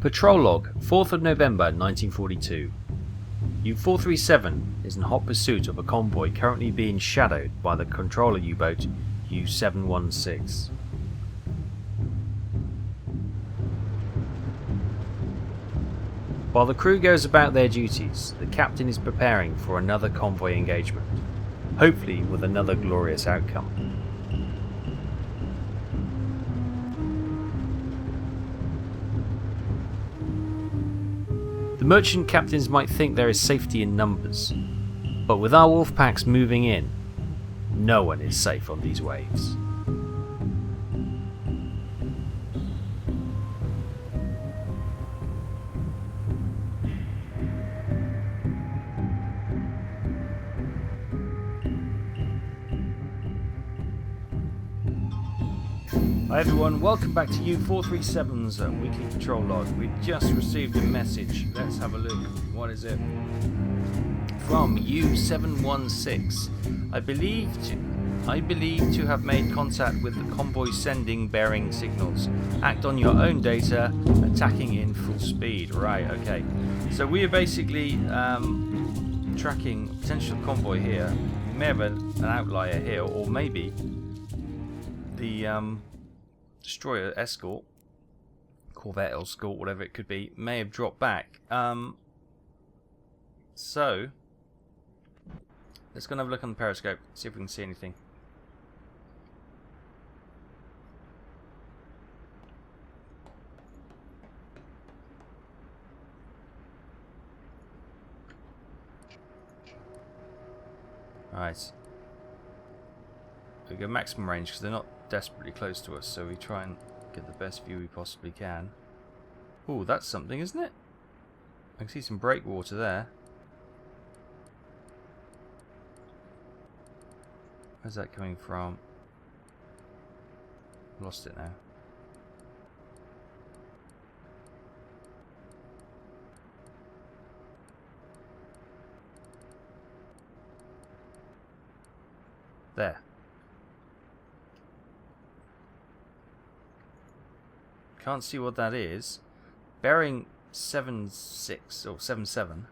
Patrol log, 4th of November 1942. U-437 is in hot pursuit of a convoy currently being shadowed by the controller U-boat U-716. While the crew goes about their duties, the captain is preparing for another convoy engagement, hopefully with another glorious outcome. The merchant captains might think there is safety in numbers, but with our wolf packs moving in, no one is safe on these waves. Hi everyone, welcome back to U-437's weekly patrol log. We just received a message. Let's have a look. What is it? From U-716. I believe to have made contact with the convoy sending bearing signals. Act on your own data, attacking in full speed. Right, okay. So we are basically tracking a potential convoy here. We may have an outlier here, or maybe the destroyer escort, corvette escort, whatever it could be, may have dropped back. So let's go and have a look on the periscope, see if we can see anything. Alright. We go maximum range because they're not desperately close to us, so we try and get the best view we possibly can. Oh, that's something, isn't it? I can see some breakwater there. Where's that coming from? Lost it now. There. Can't see what that is. Bearing 76 or 77.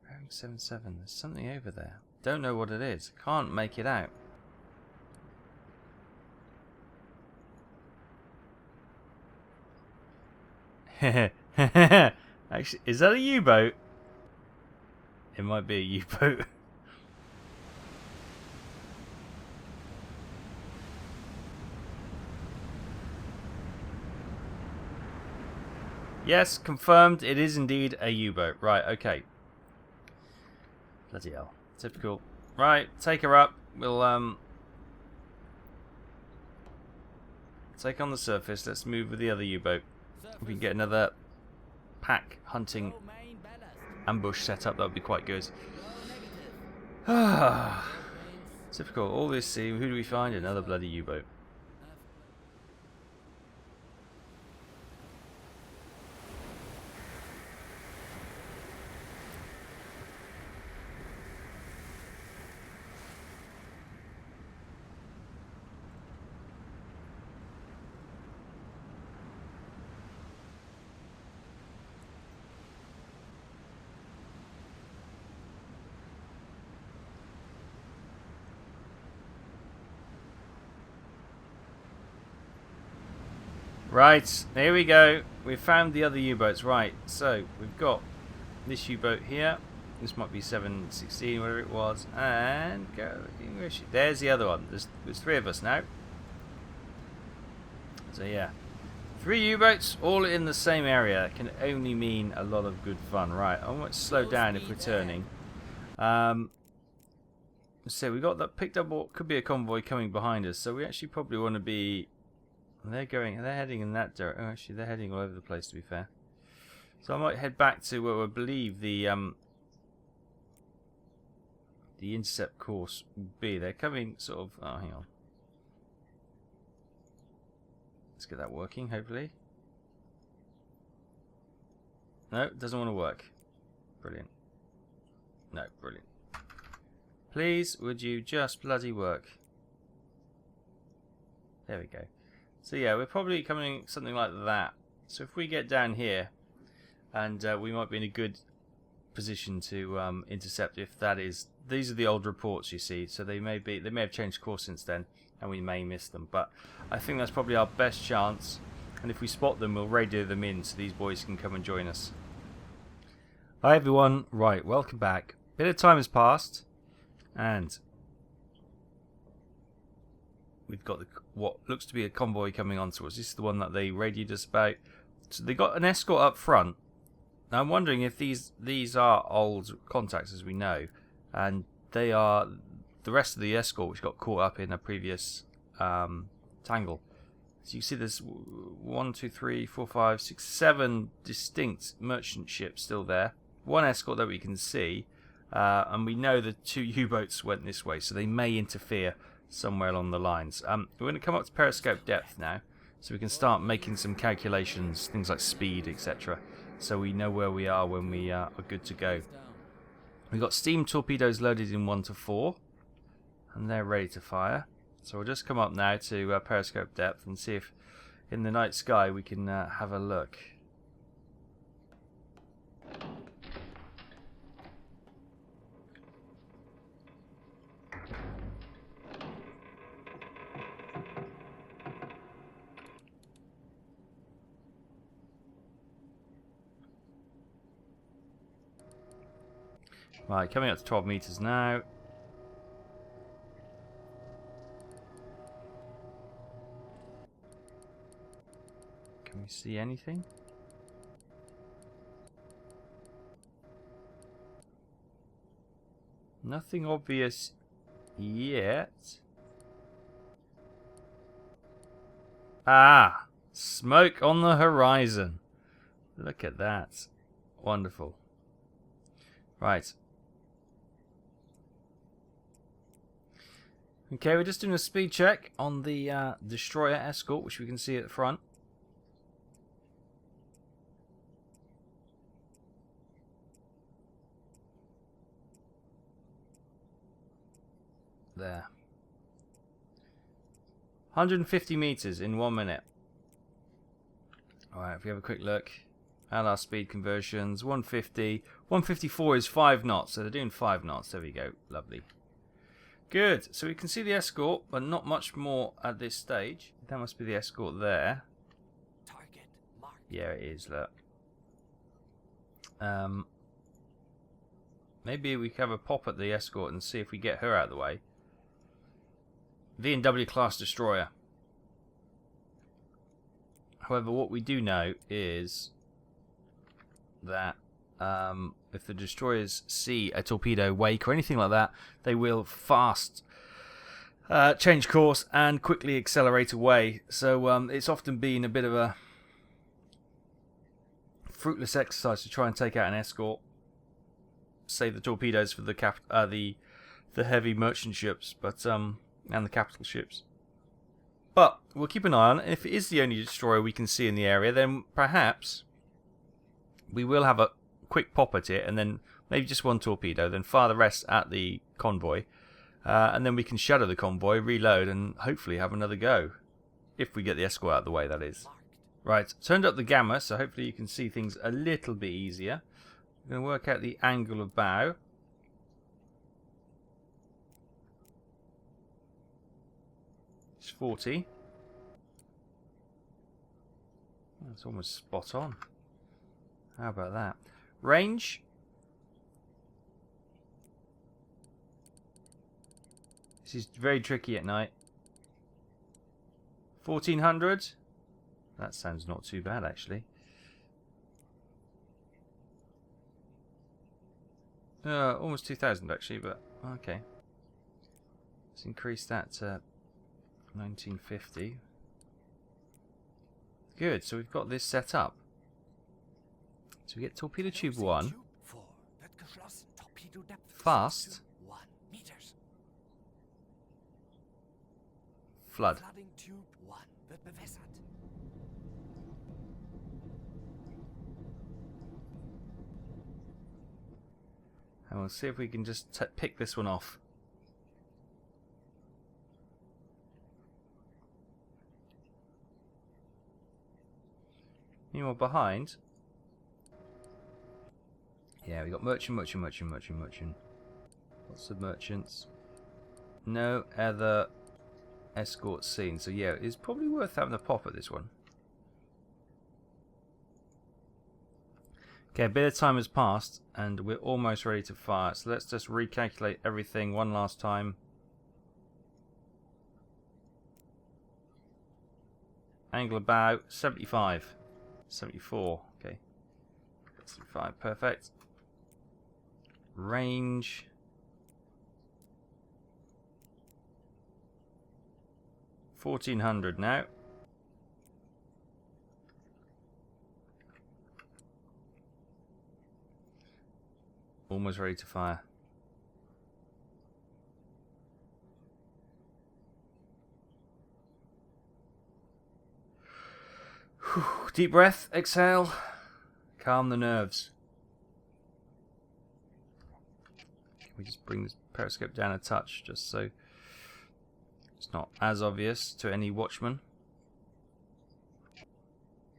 Bearing 77. There's something over there. Don't know what it is. Can't make it out. Actually, is that a U-boat? It might be a U-boat. Yes, confirmed. It is indeed a U-boat. Right, okay. Bloody hell. Typical. Right, take her up. We'll take on the surface. Let's move with the other U-boat. If we can get another pack hunting ambush set up, that would be quite good. Typical. All this sea. Who do we find? Another bloody U-boat. Right, here we go. We've found the other U-boats. Right, so we've got this U-boat here. This might be 716, whatever it was. And go. There's the other one. There's three of us now. So yeah, 3 U-boats all in the same area can only mean a lot of good fun. Right, I might slow down if we're turning. So we got that picked up what could be a convoy coming behind us. So we actually probably want to be. They're heading in that direction. Oh, actually, they're heading all over the place, to be fair. So I might head back to where I believe the intercept course would be. They're coming sort of. Oh, hang on. Let's get that working, hopefully. No, it doesn't want to work. Brilliant. No, brilliant. Please, would you just bloody work? There we go. So yeah, we're probably coming something like that. So if we get down here, and we might be in a good position to intercept if that is. These are the old reports, you see, so they may have changed course since then, and we may miss them. But I think that's probably our best chance. And if we spot them, we'll radio them in so these boys can come and join us. Hi everyone, right, welcome back. Bit of time has passed, and we've got what looks to be a convoy coming on to us. This is the one that they radioed us about. So they got an escort up front. Now I'm wondering if these are old contacts, as we know, and they are the rest of the escort which got caught up in a previous tangle. So you see there's 1, 2, 3, 4, 5, 6, 7 distinct merchant ships still there. One escort that we can see, and we know the 2 U-boats went this way, so they may interfere somewhere along the lines. We're going to come up to periscope depth now, so we can start making some calculations, things like speed, etc., so we know where we are when we are good to go. We've got steam torpedoes loaded in 1 to 4, and they're ready to fire. So we'll just come up now to periscope depth and see if in the night sky we can have a look. Right, coming up to 12 meters now. Can we see anything? Nothing obvious yet. Ah! Smoke on the horizon. Look at that. Wonderful. Right. Okay, we're just doing a speed check on the destroyer escort, which we can see at the front. There. 150 meters in 1 minute. Alright, if we have a quick look at our speed conversions, 150. 154 is 5 knots, so they're doing 5 knots. There we go. Lovely. Good. So we can see the escort, but not much more at this stage. That must be the escort there. Target marked. Yeah, it is. Look. Maybe we can have a pop at the escort and see if we get her out of the way. V&W class destroyer. However, what we do know is that if the destroyers see a torpedo wake or anything like that, they will fast change course and quickly accelerate away. So it's often been a bit of a fruitless exercise to try and take out an escort. Save the torpedoes for the heavy merchant ships, but and the capital ships. But we'll keep an eye on it. If it is the only destroyer we can see in the area, then perhaps we will have a quick pop at it, and then maybe just 1 torpedo, then fire the rest at the convoy, and then we can shadow the convoy, reload, and hopefully have another go. If we get the escort out of the way, that is. Right, turned up the gamma, so hopefully you can see things a little bit easier. I'm going to work out the angle of bow. It's 40. That's almost spot on. How about that? Range. This is very tricky at night. 1400. That sounds not too bad, actually. Almost 2000 actually, but okay. Let's increase that to 1950. Good, so we've got this set up. So we get torpedo tube 1. Fast. Flood. And we'll see if we can just pick this one off. Any more behind? Yeah, we got merchant. Lots of merchants. No other escort seen. So yeah, it's probably worth having a pop at this one. Okay, a bit of time has passed and we're almost ready to fire. So let's just recalculate everything one last time. Angle of bow, 75. 74, okay. 75, perfect. Range. $1,400 now. Almost ready to fire. Whew. Deep breath, exhale, calm the nerves. Can we just bring this periscope down a touch just so it's not as obvious to any watchman?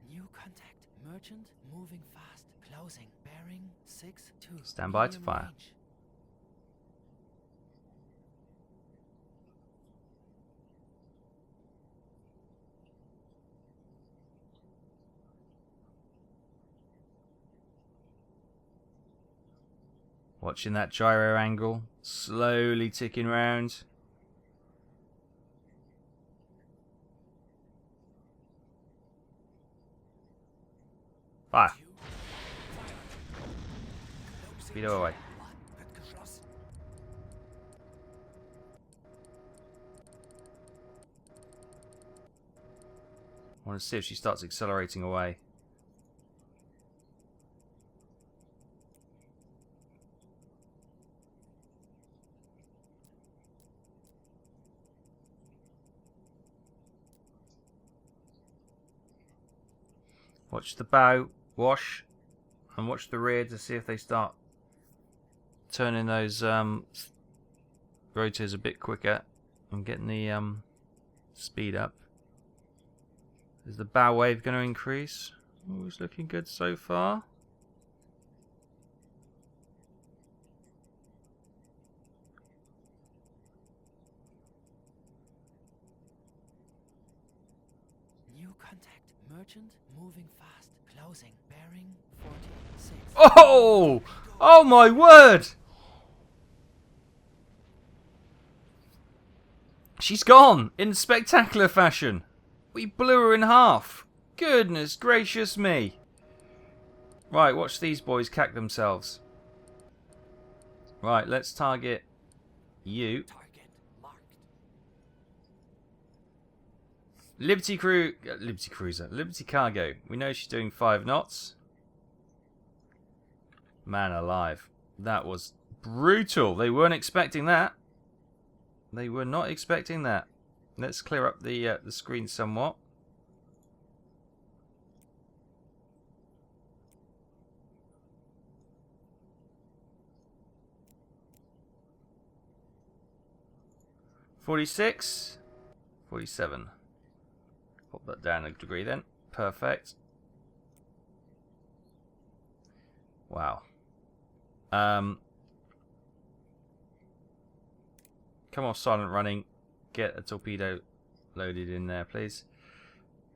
New contact. Merchant moving fast. Closing. Bearing 6-2. Stand by to Medium fire. range. Watching that gyro angle, slowly ticking round. Fire. Speedo away. I want to see if she starts accelerating away. Watch the bow wash and watch the rear to see if they start turning those rotors a bit quicker and getting the speed up. Is the bow wave going to increase? Oh, it's looking good so far. New contact. Merchant moving fast. Closing. Bearing 46. Oh! Oh my word! She's gone in spectacular fashion. We blew her in half. Goodness gracious me. Right, watch these boys cack themselves. Right, let's target you. Target marked. Liberty Cruiser. Liberty Cargo. We know she's doing 5 knots. Man alive. That was brutal. They weren't expecting that. They were not expecting that. Let's clear up the screen somewhat. $46, $47. Pop that down a degree then. Perfect. Wow. Come off silent running. Get a torpedo loaded in there, please.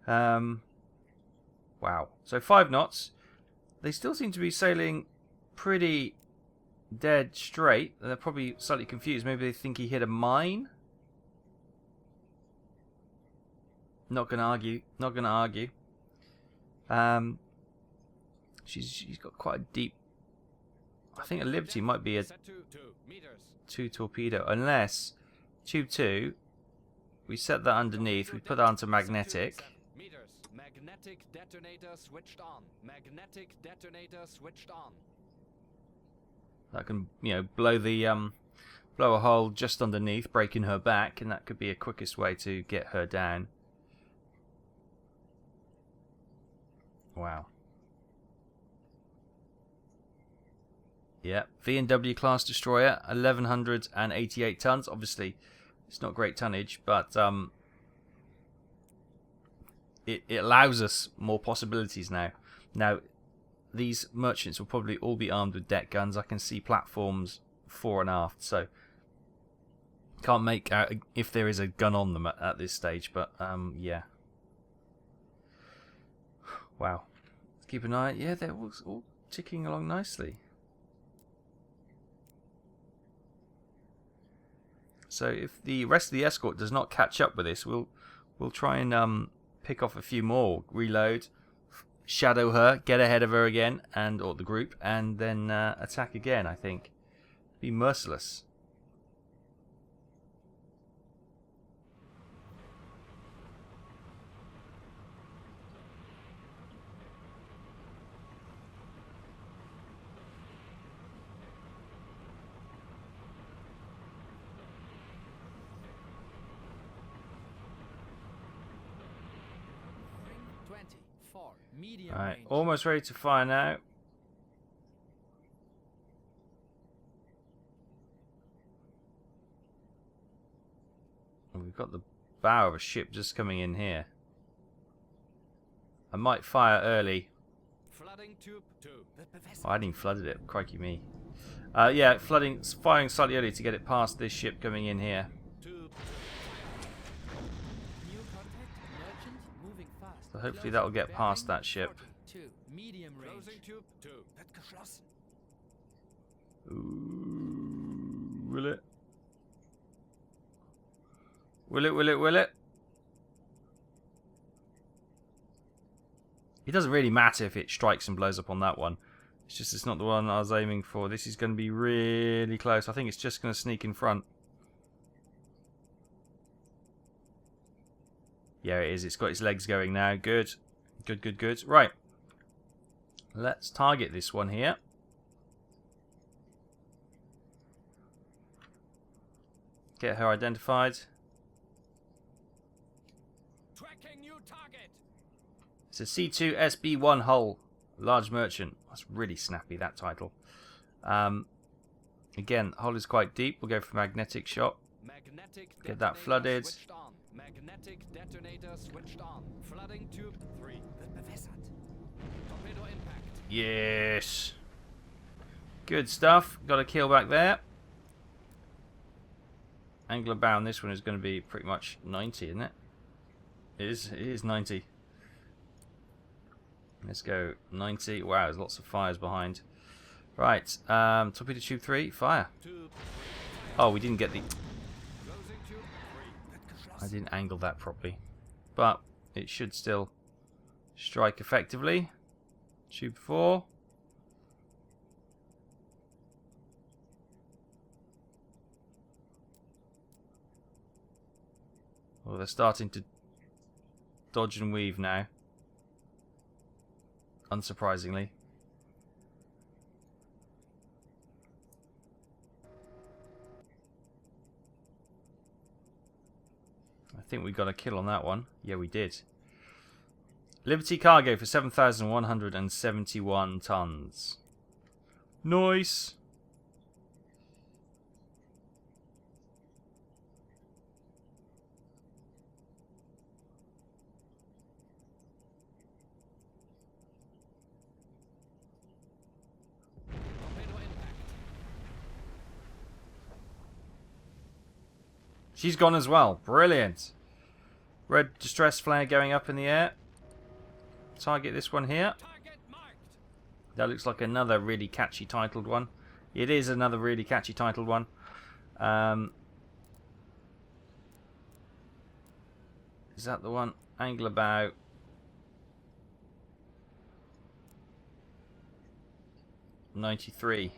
Wow. So 5 knots. They still seem to be sailing pretty dead straight. They're probably slightly confused. Maybe they think he hit a mine. Not gonna argue. Not gonna argue. She's got quite a deep. I think a Liberty might be a 2 torpedo, unless tube 2. We set that underneath. We put that onto magnetic. Magnetic detonator switched on. Magnetic detonator switched on. That can, you know, blow the blow a hole just underneath, breaking her back, and that could be a quickest way to get her down. Wow. Yeah, V&W class destroyer, 1,188 tons. Obviously, it's not great tonnage, but it allows us more possibilities now. Now, these merchants will probably all be armed with deck guns. I can see platforms fore and aft, so can't make out if there is a gun on them at this stage. But yeah. Wow. Let's keep an eye. Yeah, they're all ticking along nicely. So if the rest of the escort does not catch up with this, we'll try and pick off a few more, reload, shadow her, get ahead of her again, or the group, and then attack again. I think be merciless. Alright, almost ready to fire now. We've got the bow of a ship just coming in here. I might fire early. Flooding tube 2. Oh, I hadn't even flooded it. Crikey me. Yeah, firing slightly early to get it past this ship coming in here. So hopefully that will get past that ship. Medium range. Tube 2. Ooh, will it? Will it? Will it? Will it? It doesn't really matter if it strikes and blows up on that one. It's just it's not the one I was aiming for. This is going to be really close. I think it's just going to sneak in front. Yeah, it is. It's got its legs going now. Good. Good, good, good. Right. Let's target this one here. Get her identified. Tracking new target. It's a C2 SB1 hull. Large merchant. That's really snappy, that title. Again, hull is quite deep. We'll go for magnetic shot. Get that flooded. Magnetic detonator switched on. Flooding tube 3. Torpedo impact. Yes. Good stuff. Got a kill back there. Angular bow on this one is going to be pretty much 90, isn't it? It is 90. Let's go 90. Wow, there's lots of fires behind. Right. Torpedo tube 3. Fire. Oh, we didn't get the... I didn't angle that properly, but it should still strike effectively. Tube 4. Oh, they're starting to dodge and weave now. Unsurprisingly. I think we got a kill on that one. Yeah, we did. Liberty cargo for 7,171 tons. Nice. She's gone as well. Brilliant. Red distress flare going up in the air. Target this one here. That looks like another really catchy titled one. It is another really catchy titled one. Is that the one? Angular bow. $93.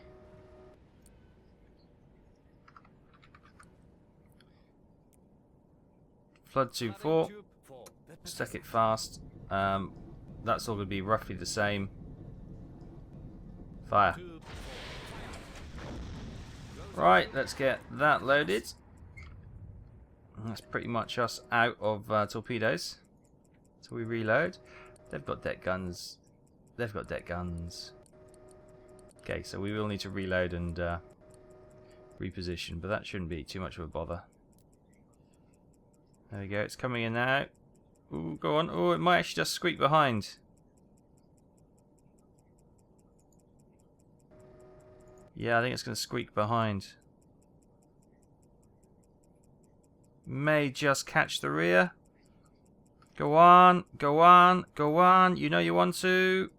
Flood tube 4. Stack it fast. That's all going to be roughly the same. Fire. Right, let's get that loaded. That's pretty much us out of torpedoes. So we reload. They've got deck guns. They've got deck guns. Okay, so we will need to reload and reposition, but that shouldn't be too much of a bother. There we go, it's coming in now. Ooh, go on. Oh, it might actually just squeak behind. Yeah, I think it's going to squeak behind. May just catch the rear. Go on, go on, go on. You know you want to.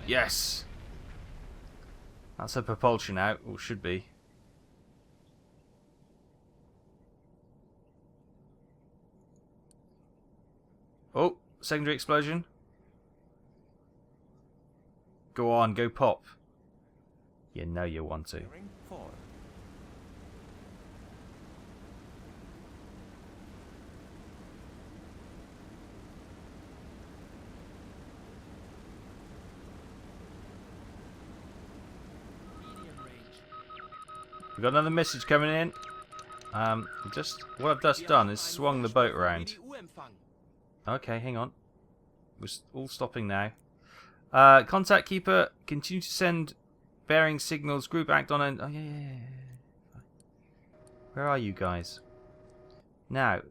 Yes. That's a propulsion out, or should be. Oh, secondary explosion. Go on, go pop. You know you want to. We've got another message coming in. Just what I've just done is swung the boat around. Okay, hang on. We're all stopping now. Contact keeper, continue to send bearing signals. Group act on and oh yeah. Where are you guys? Now,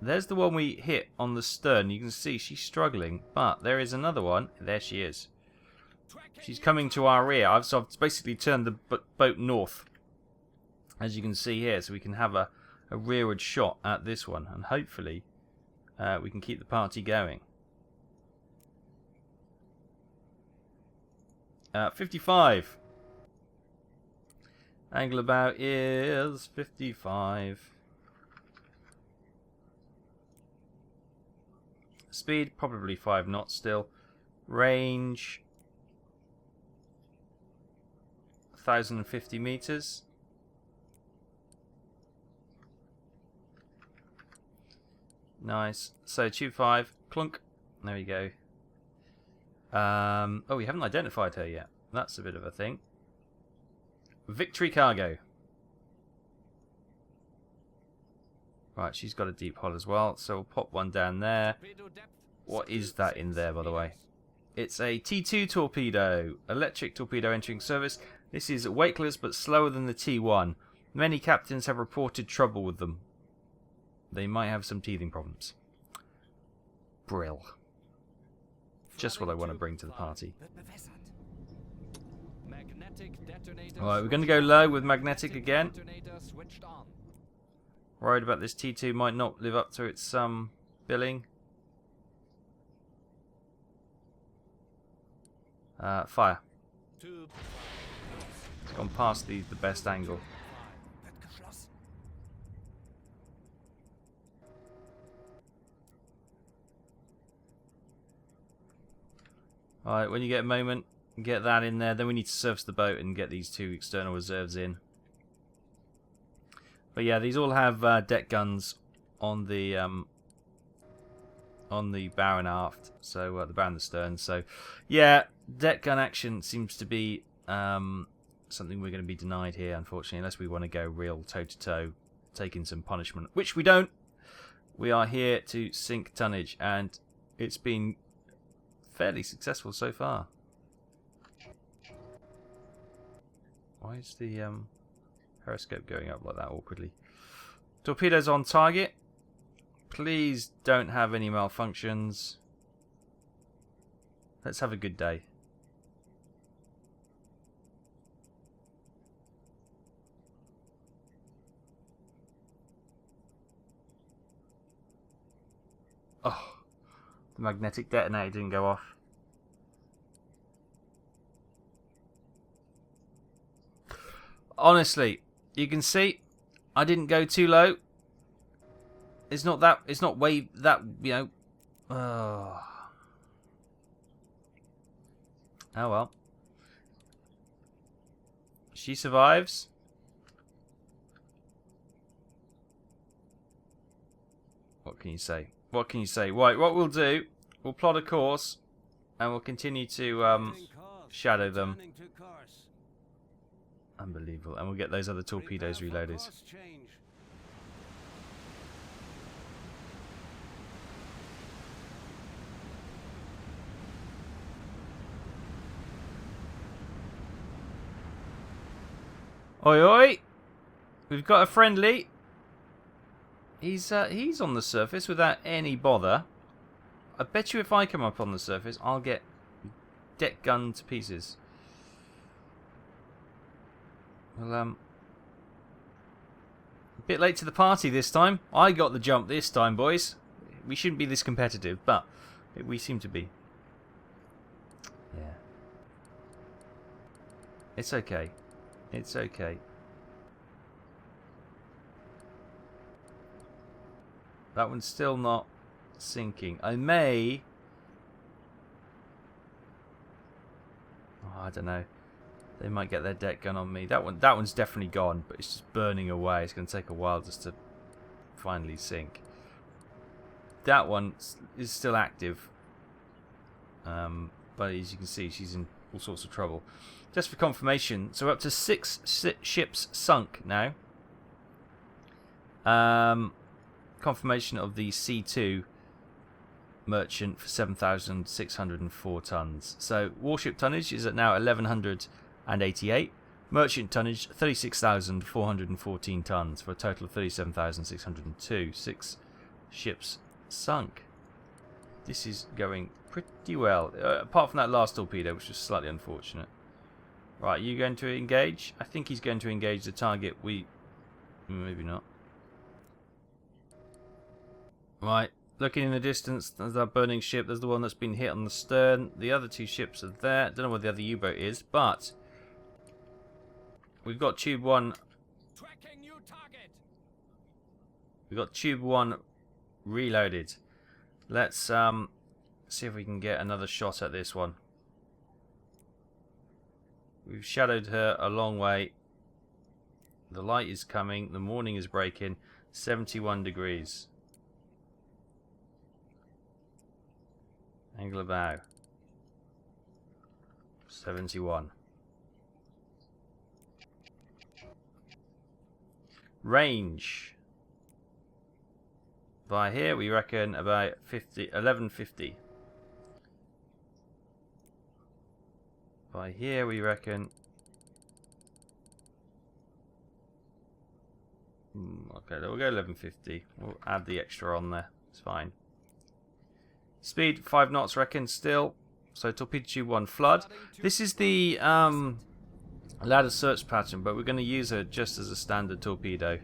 there's the one we hit on the stern. You can see she's struggling, but there is another one. There she is. She's coming to our rear. I've basically turned the boat north, as you can see here, so we can have a rearward shot at this one, and hopefully we can keep the party going. 55. Angle about is 55. Speed probably 5 knots still. Range 1,050 meters. Nice. So tube 5, clunk. There we go. Oh, we haven't identified her yet. That's a bit of a thing. Victory cargo. Right, she's got a deep hull as well, so we'll pop one down there. What is that in there, by the way? It's a T2 torpedo. Electric torpedo entering service. This is weightless but slower than the T1. Many captains have reported trouble with them. They might have some teething problems. Brill. Just what I want to bring to the party. Alright, we're going to go low with magnetic again. Worried about this T2 might not live up to its billing. Fire. It's gone past the best angle. Alright, when you get a moment, get that in there. Then we need to service the boat and get these 2 external reserves in. But yeah, these all have deck guns on the bow and aft, so the bow and the stern. So yeah, deck gun action seems to be something we're going to be denied here, unfortunately, unless we want to go real toe-to-toe, taking some punishment, which we don't. We are here to sink tonnage, and it's been fairly successful so far. Why is the periscope going up like that awkwardly? Torpedoes on target. Please don't have any malfunctions. Let's have a good day. Oh, the magnetic detonator didn't go off. Honestly, you can see I didn't go too low. It's not that. It's not way that, you know. Oh well. She survives. What can you say? What can you say? Right, what we'll do, we'll plot a course, and we'll continue to shadow them. Unbelievable. And we'll get those other torpedoes reloaded. Oi oi! We've got a friendly. He's on the surface without any bother. I bet you if I come up on the surface, I'll get deck gunned to pieces. Well, a bit late to the party this time. I got the jump this time, boys. We shouldn't be this competitive, but we seem to be. Yeah. It's okay. It's okay. That one's still not sinking. I may... Oh, I don't know. They might get their deck gun on me. That one's definitely gone, but it's just burning away. It's going to take a while just to finally sink. That one is still active. But as you can see, she's in all sorts of trouble. Just for confirmation, so we're up to 6 ships sunk now. Confirmation of the C2 merchant for 7,604 tons. So warship tonnage is at now 1,188. Merchant tonnage 36,414 tons for a total of 37,602. 6 ships sunk. This is going pretty well, apart from that last torpedo, which was slightly unfortunate. Right, you going to engage? I think he's going to engage the target. Maybe not. Right, looking in the distance, there's that burning ship. There's the one that's been hit on the stern. The other 2 ships are there. Don't know where the other U-boat is, but we've got tube 1. Tracking new target. We've got tube 1 reloaded. Let's see if we can get another shot at this one. We've shadowed her a long way. The light is coming. The morning is breaking. 71 degrees. Angle of bow. 71. Range. By here we reckon about 1150. By here we reckon... okay, we'll go 1150. We'll add the extra on there. It's fine. Speed 5 knots reckon still. So torpedo tube 1 flood. This is the ladder search pattern, but we're going to use her just as a standard torpedo.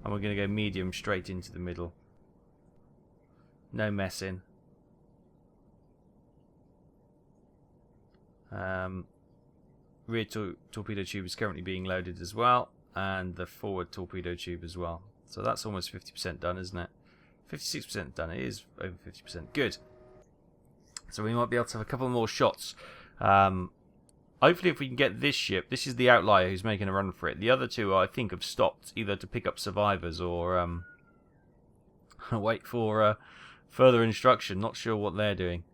And we're going to go medium straight into the middle. No messing. Rear torpedo tube is currently being loaded as well, and the forward torpedo tube as well. So that's almost 50% done, isn't it? 56% done. It is over 50%. Good. So we might be able to have a couple more shots. Hopefully if we can get this ship, this is the outlier who's making a run for it. The other 2, I think, have stopped either to pick up survivors or wait for further instruction. Not sure what they're doing.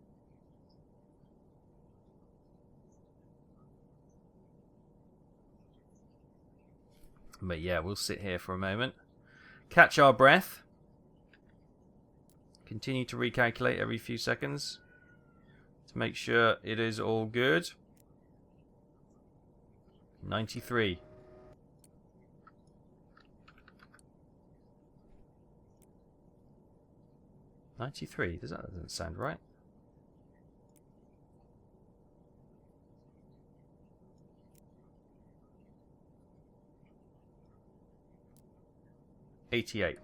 But yeah, we'll sit here for a moment. Catch our breath. Continue to recalculate every few seconds to make sure it is all good. 93. 93. That doesn't sound right. $88.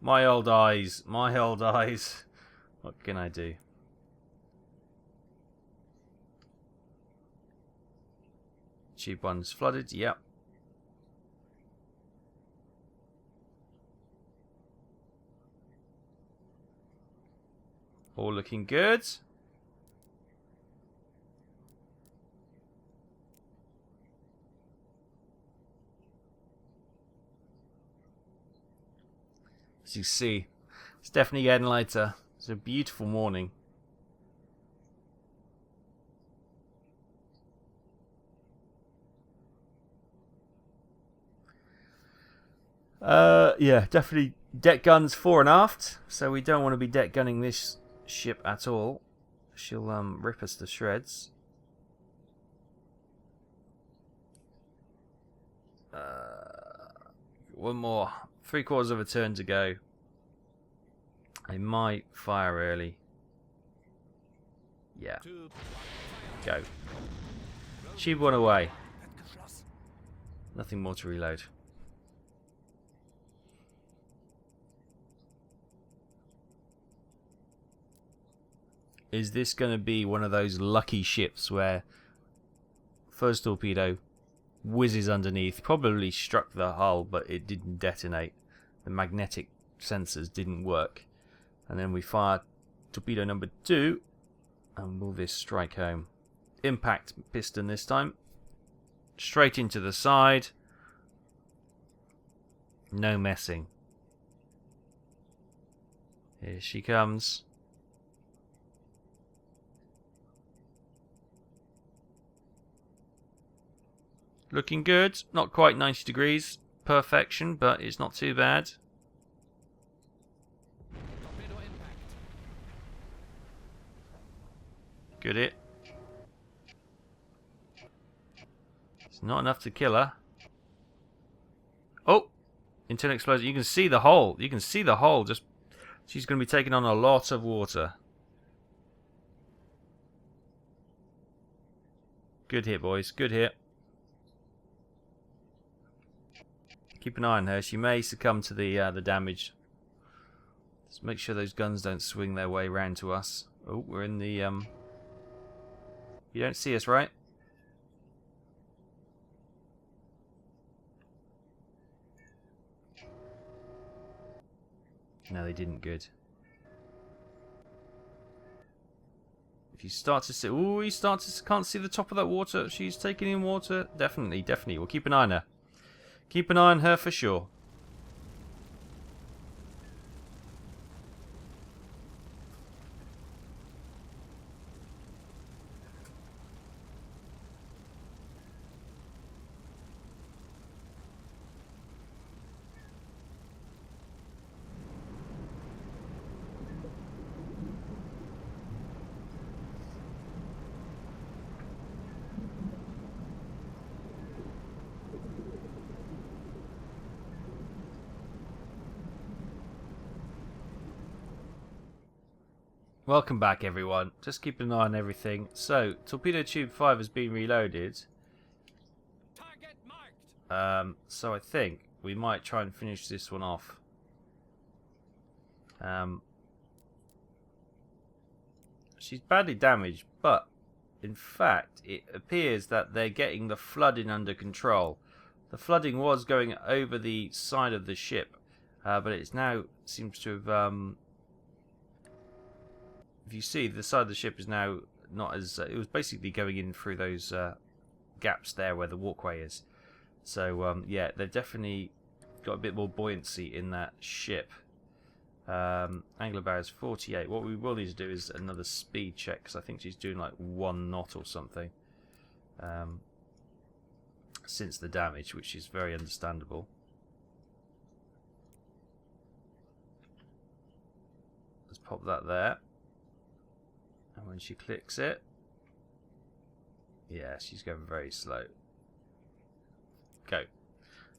My old eyes. My old eyes. What can I do? Tube 1's flooded. Yep. All looking good. As you see, it's definitely getting lighter. It's a beautiful morning. Yeah, definitely deck guns fore and aft. So we don't want to be deck gunning this ship at all. She'll rip us to shreds. One more 3/4 of a turn to go. They might fire early. Yeah. Go. Tube 1 away. Nothing more to reload. Is this going to be one of those lucky ships where first torpedo whizzes underneath, probably struck the hull, but it didn't detonate. The magnetic sensors didn't work. And then we fire torpedo number 2, and will this strike home? Impact piston this time. Straight into the side. No messing. Here she comes. Looking good. Not quite 90 degrees. Perfection, but it's not too bad. Good hit. It's not enough to kill her. Oh! Internal explosion. You can see the hole. You can see the hole. Just, she's going to be taking on a lot of water. Good hit, boys. Good hit. Keep an eye on her. She may succumb to the damage. Let's make sure those guns don't swing their way round to us. Oh, we're in the... You don't see us, right? No, they didn't. Good. If you start to see... Ooh, you start to... Can't see the top of that water. She's taking in water. Definitely, definitely. We'll keep an eye on her. Keep an eye on her for sure. Welcome back, everyone. Just keep an eye on everything. So, torpedo tube 5 has been reloaded. Target marked. So I think we might try and finish this one off. She's badly damaged, but in fact, it appears that they're getting the flooding under control. The flooding was going over the side of the ship, but it's now seems to have... if you see, the side of the ship is now not as... it was basically going in through those gaps there where the walkway is. So, yeah, they've definitely got a bit more buoyancy in that ship. Angular barrier is 48. What we will need to do is another speed check, because I think she's doing like 1 knot or something. Since the damage, which is very understandable. Let's pop that there. And when she clicks it, yeah, she's going very slow. Go.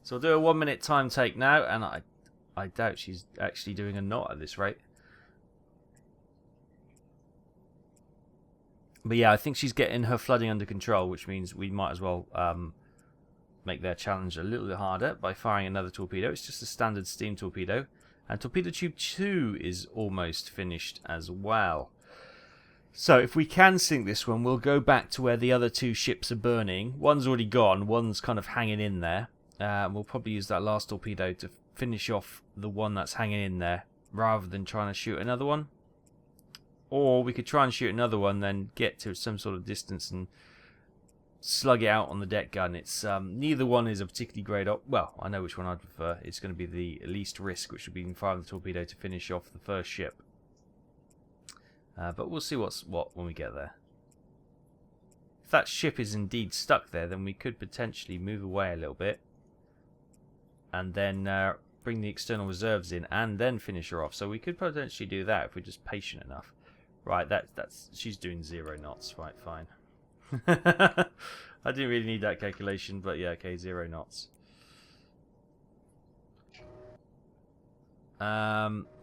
So we'll do a 1 minute time take now, and I doubt she's actually doing a knot at this rate. But yeah, I think she's getting her flooding under control, which means we might as well make their challenge a little bit harder by firing another torpedo. It's just a standard steam torpedo. And torpedo tube 2 is almost finished as well. So if we can sink this one, we'll go back to where the other 2 ships are burning. One's already gone, one's kind of hanging in there. We'll probably use that last torpedo to finish off the one that's hanging in there, rather than trying to shoot another one. Or we could try and shoot another one, then get to some sort of distance and slug it out on the deck gun. It's neither one is a particularly great well, I know which one I'd prefer. It's going to be the least risk, which would be firing the torpedo to finish off the first ship. But we'll see what when we get there. If that ship is indeed stuck there, then we could potentially move away a little bit, and then bring the external reserves in, and then finish her off. So we could potentially do that if we're just patient enough. Right, that's she's doing 0 knots. Right, fine. I didn't really need that calculation, but yeah, okay, 0 knots.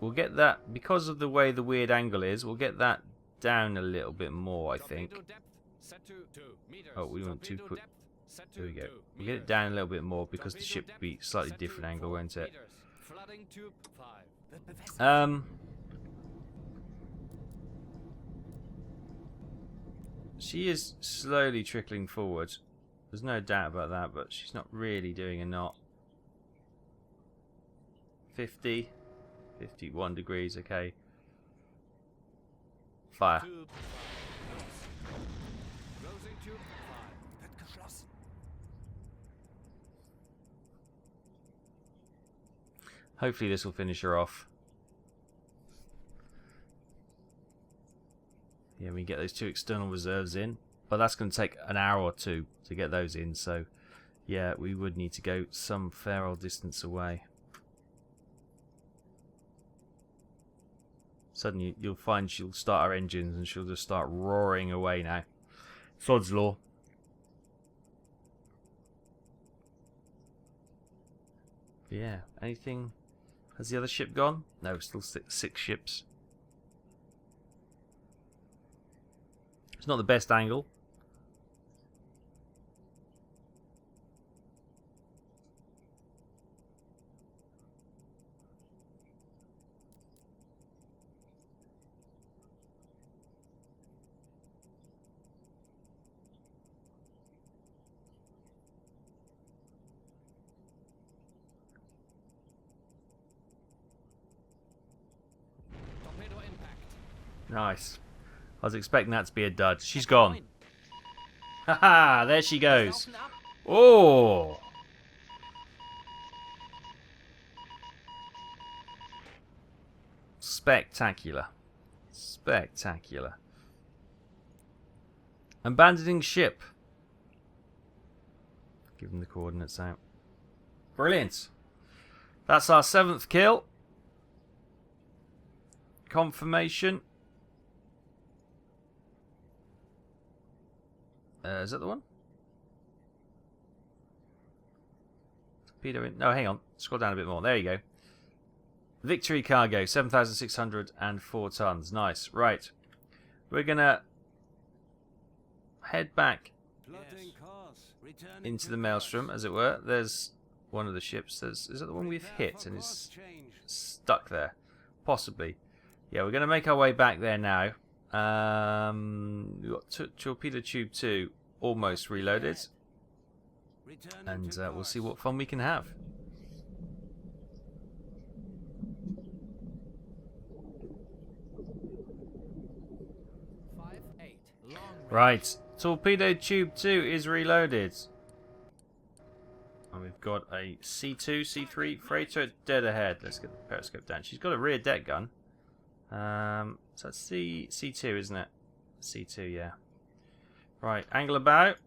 We'll get that, because of the way the weird angle is, we'll get that down a little bit more, I think. Oh, we want to put... There we go. We'll get it down a little bit more because the ship will be slightly different angle, won't it? She is slowly trickling forward. There's no doubt about that, but she's not really doing a knot. 50, 51 degrees, okay. Fire. Hopefully this will finish her off. Yeah, we get those 2 external reserves in. But that's going to take an hour or 2 to get those in. So, yeah, we would need to go some fair old distance away. Suddenly you'll find she'll start her engines and she'll just start roaring away now. Sod's law. Yeah, anything... Has the other ship gone? No, still 6 ships. It's not the best angle. Nice. I was expecting that to be a dud. She's gone. Haha, there she goes. Oh! Spectacular. Spectacular. Abandoning ship. Give them the coordinates out. Brilliant. That's our 7th kill. Confirmation. Is that the one? Torpedo in. No, hang on. Scroll down a bit more. There you go. Victory cargo, 7,604 tons. Nice. Right. We're going to head back into the maelstrom, as it were. There's one of the ships. Is that the one we've hit and is stuck there? Possibly. Yeah, we're going to make our way back there now. We've got torpedo tube 2 almost reloaded, and we'll see what fun we can have. Right, torpedo tube 2 is reloaded, and we've got a C2, C3 freighter dead ahead. Let's get the periscope down. She's got a rear deck gun. So that's C2, isn't it? C2, yeah. Right, angle about.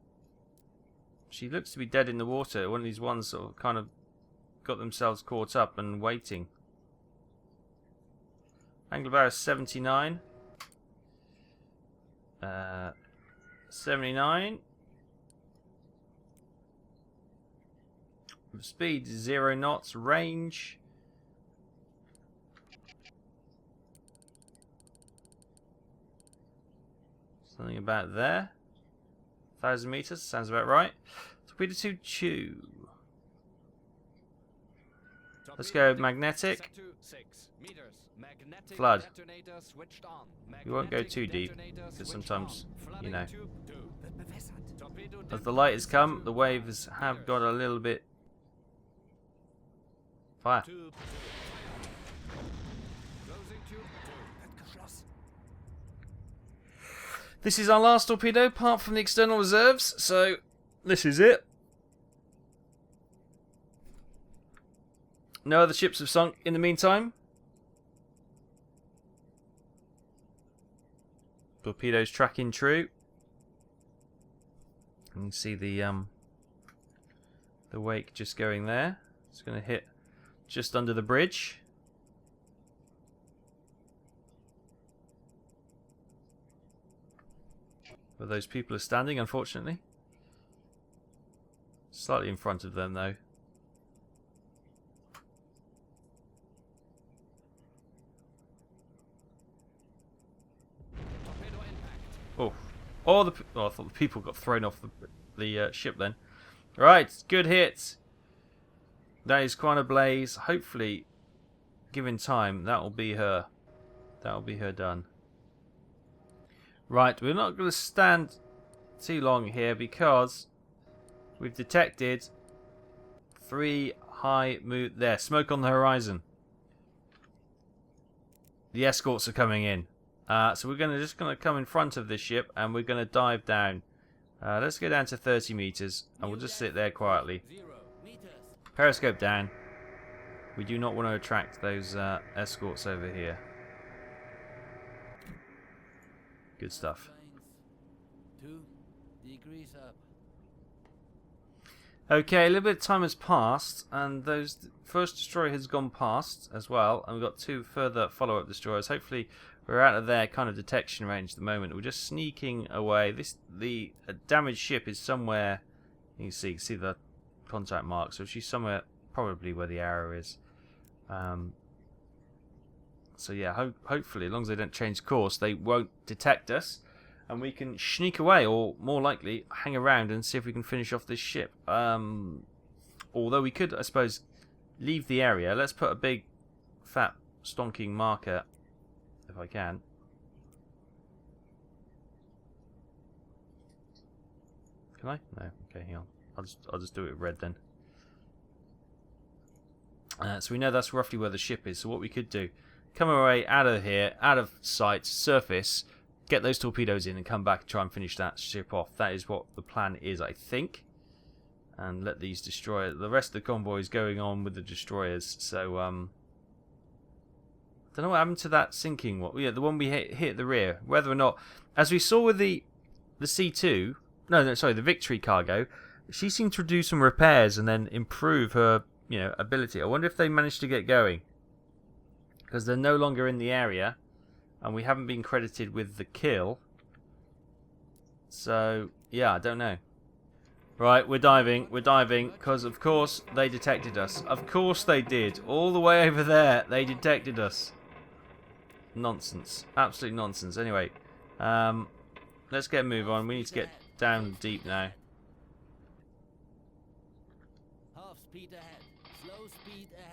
She looks to be dead in the water. One of these ones sort of kind of got themselves caught up and waiting. Angle about is 79. 79. Speed 0 knots. Range. Something about there. 1,000 meters, sounds about right. Torpedo 2. Let's go magnetic. Flood. We won't go too deep, because sometimes, you know, as the light has come, the waves have got a little bit... Fire. This is our last torpedo, apart from the external reserves, so this is it. No other ships have sunk in the meantime. Torpedoes tracking true. You can see the wake just going there. It's going to hit just under the bridge. Where those people are standing, unfortunately. Slightly in front of them, though. Oh, I thought the people got thrown off the ship then. Right, good hit. That is quite a blaze. Hopefully, given time, that will be her. That will be her done. Right, we're not going to stand too long here because we've detected 3 high move there. Smoke on the horizon. The escorts are coming in. So we're just going to come in front of this ship and we're going to dive down. Let's go down to 30 meters and we'll just sit there quietly. Periscope down. We do not want to attract those escorts over here. Good stuff. 2 degrees up. Okay, a little bit of time has passed, and those first destroyer has gone past as well, and we've got 2 further follow-up destroyers. Hopefully, we're out of their kind of detection range at the moment. We're just sneaking away. The damaged ship is somewhere. You can see the contact mark, so she's somewhere probably where the arrow is. So yeah, hopefully, as long as they don't change course, they won't detect us, and we can sneak away, or more likely, hang around and see if we can finish off this ship. Although we could, I suppose, leave the area. Let's put a big, fat, stonking marker, if I can. Can I? No. Okay, hang on. I'll just do it red then. So we know that's roughly where the ship is. So what we could do, come away out of here, out of sight, surface, get those torpedoes in and come back and try and finish that ship off. That is what the plan is, I think. And let these destroyers, the rest of the convoy is going on with the destroyers. So, don't know what happened to that sinking one. Yeah, the one we hit at the rear. Whether or not, as we saw with the C2, no, sorry, the Victory cargo, she seemed to do some repairs and then improve her, ability. I wonder if they managed to get going, because they're no longer in the area, and we haven't been credited with the kill. So yeah, I don't know. Right, we're diving, because of course they detected us. Of course they did. All the way over there, they detected us. Nonsense. Absolute nonsense. Anyway, let's get a move on. We need to get down deep now. Half speed ahead. Slow speed ahead.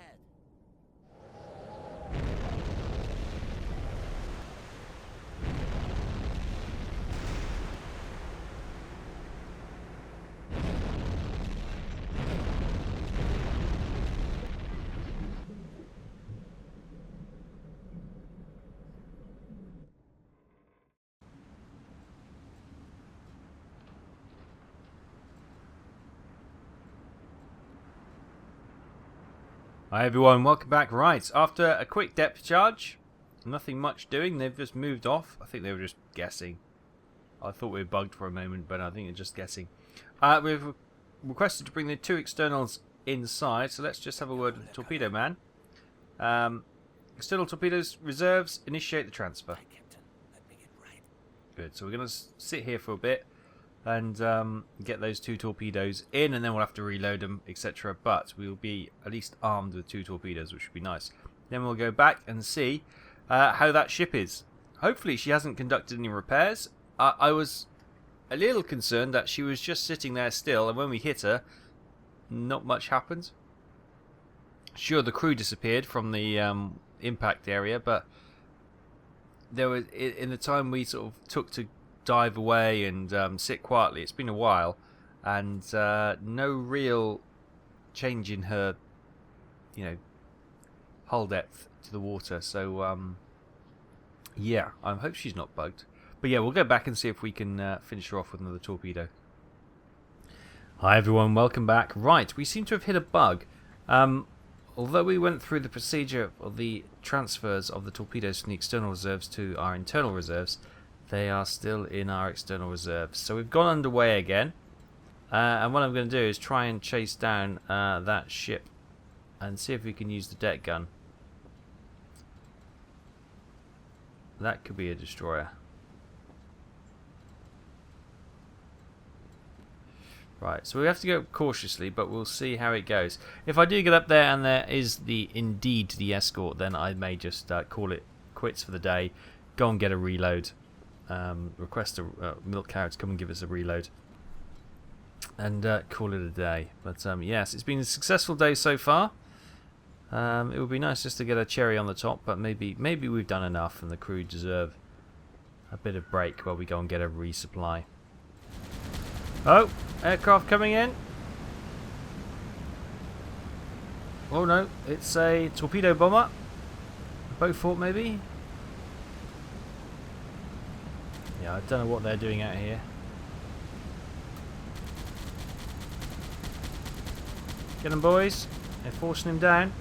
Hi everyone, welcome back. Right, after a quick depth charge, nothing much doing, they've just moved off. I think they were just guessing. I thought we were bugged for a moment, but I think they're just guessing. We've requested to bring the 2 externals inside, so let's just have a word with the torpedo man. External torpedoes reserves, initiate the transfer. Right, Captain. Let me get right. Good, so we're going to sit here for a bit and get those 2 torpedoes in, and then we'll have to reload them, etc. But we will be at least armed with 2 torpedoes, which would be nice. Then we'll go back and see how that ship is. Hopefully she hasn't conducted any repairs. I was a little concerned that she was just sitting there still, and when we hit her, not much happened. Sure, the crew disappeared from the impact area, but there was, in the time we sort of took to dive away and sit quietly, it's been a while, and no real change in her, hull depth to the water. So yeah, I hope she's not bugged. But yeah, we'll go back and see if we can finish her off with another torpedo. Hi everyone, welcome back. Right, we seem to have hit a bug. Although we went through the procedure of the transfers of the torpedoes from the external reserves to our internal reserves, they are still in our external reserves. So we've gone underway again. And what I'm going to do is try and chase down that ship and see if we can use the deck gun. That could be a destroyer. Right, so we have to go cautiously, but we'll see how it goes. If I do get up there and there is indeed the escort, then I may just call it quits for the day, go and get a reload, request a milk carrier to come and give us a reload, and call it a day. But yes, it's been a successful day so far. It would be nice just to get a cherry on the top, but maybe we've done enough, and the crew deserve a bit of break while we go and get a resupply. Oh, aircraft coming in. Oh no, it's a torpedo bomber. A Beaufort maybe? Yeah, I don't know what they're doing out here. Get them, boys. They're forcing him down.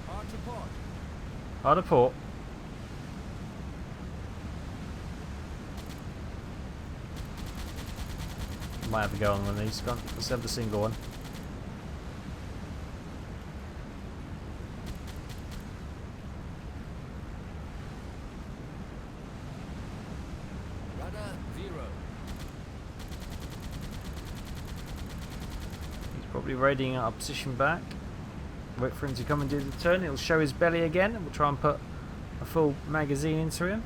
Hard to port. Hard to port. Might have to go on one of these. Go on, let's have the single one. Rudder 0. He's probably readying our position back. Wait for him to come and do the turn. It'll show his belly again, and we'll try and put a full magazine into him.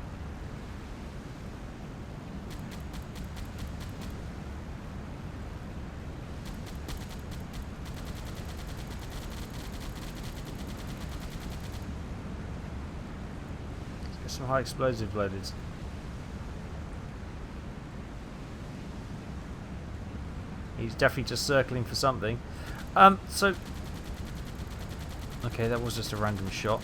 Some high explosive loaded. He's definitely just circling for something. So okay, that was just a random shot.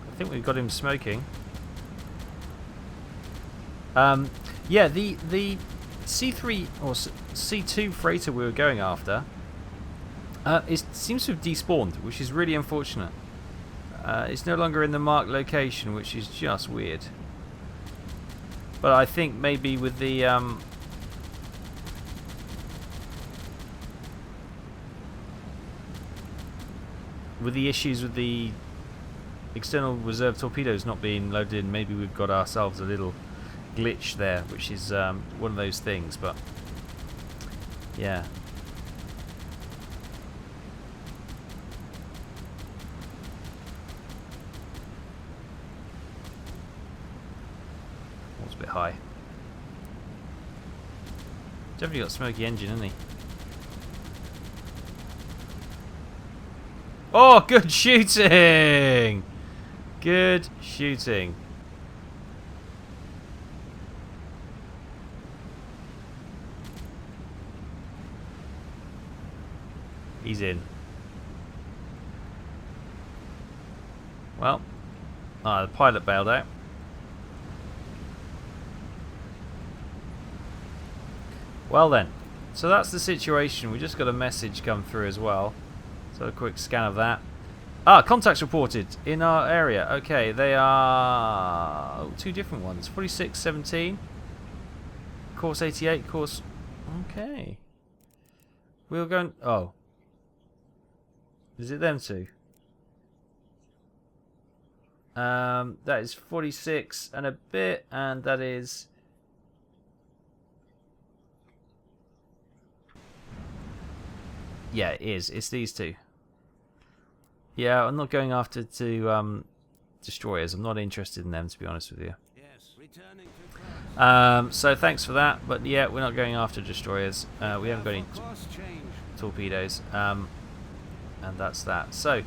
I think we've got him smoking. Yeah, the C3 or C2 freighter we were going after it seems to have despawned, which is really unfortunate. It's no longer in the marked location, which is just weird. But I think maybe with the issues with the external reserve torpedoes not being loaded in, maybe we've got ourselves a little glitch there, which is one of those things. But yeah, it's a bit high. Definitely got a smoky engine, hasn't he? Oh, good shooting! Good shooting. He's in. Well, the pilot bailed out. Well then, so that's the situation. We just got a message come through as well. So a quick scan of that. Contacts reported in our area. Okay, they are two different ones. 4617. Course 88. Course. Okay. We're going. Oh. Is it them two? That is 46 and a bit, and that is. Yeah, it is. It's these two. Yeah, I'm not going after destroyers. I'm not interested in them, to be honest with you. Yes. Returning to course. So thanks for that, but yeah, we're not going after destroyers. We haven't got any Course change. torpedoes. And that's that. So,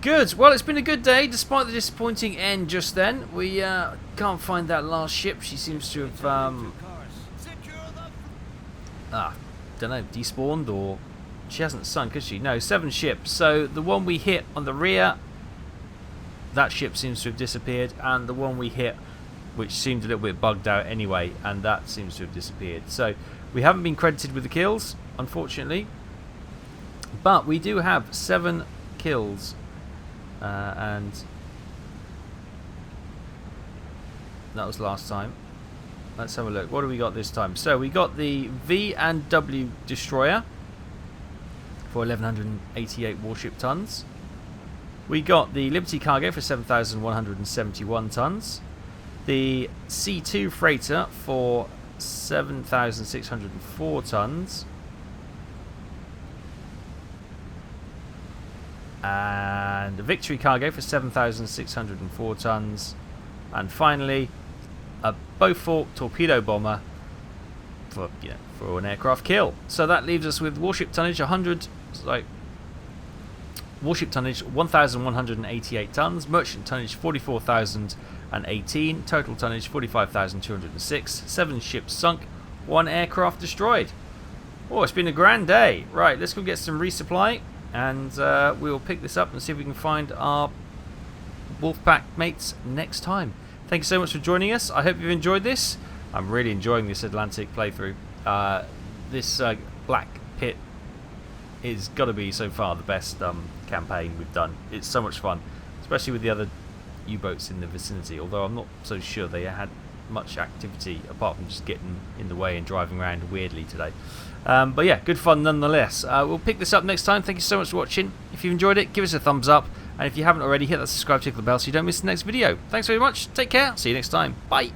good. Well, it's been a good day, despite the disappointing end just then. We can't find that last ship. She seems to have, don't know, despawned, or she hasn't sunk, has she? No, 7 ships. So the one we hit on the rear, that ship seems to have disappeared, and the one we hit, which seemed a little bit bugged out anyway, and that seems to have disappeared. So we haven't been credited with the kills, unfortunately. But we do have 7 kills, and that was last time. Let's have a look. What do we got this time? So we got the V and W destroyer for 1,188 warship tons. We got the Liberty cargo for 7,171 tons. The C2 freighter for 7,604 tons. And a Victory cargo for 7,604 tons. And finally, a Beaufort torpedo bomber for an aircraft kill. So that leaves us with warship tonnage 1,188 tons, merchant tonnage 44,018, total tonnage 45,206, 7 ships sunk, 1 aircraft destroyed. Oh, it's been a grand day. Right, let's go get some resupply, and we'll pick this up and see if we can find our Wolfpack mates next time. Thank you so much for joining us. I hope you've enjoyed this. I'm really enjoying this Atlantic playthrough. This Black Pit is got to be so far the best campaign we've done. It's so much fun, especially with the other U-boats in the vicinity, although I'm not so sure they had much activity apart from just getting in the way and driving around weirdly today. But yeah, good fun nonetheless. We'll pick this up next time. Thank you so much for watching. If you've enjoyed it, give us a thumbs up, and if you haven't already, hit that subscribe, tickle the bell so you don't miss the next video. Thanks very much. Take care. See you next time. Bye.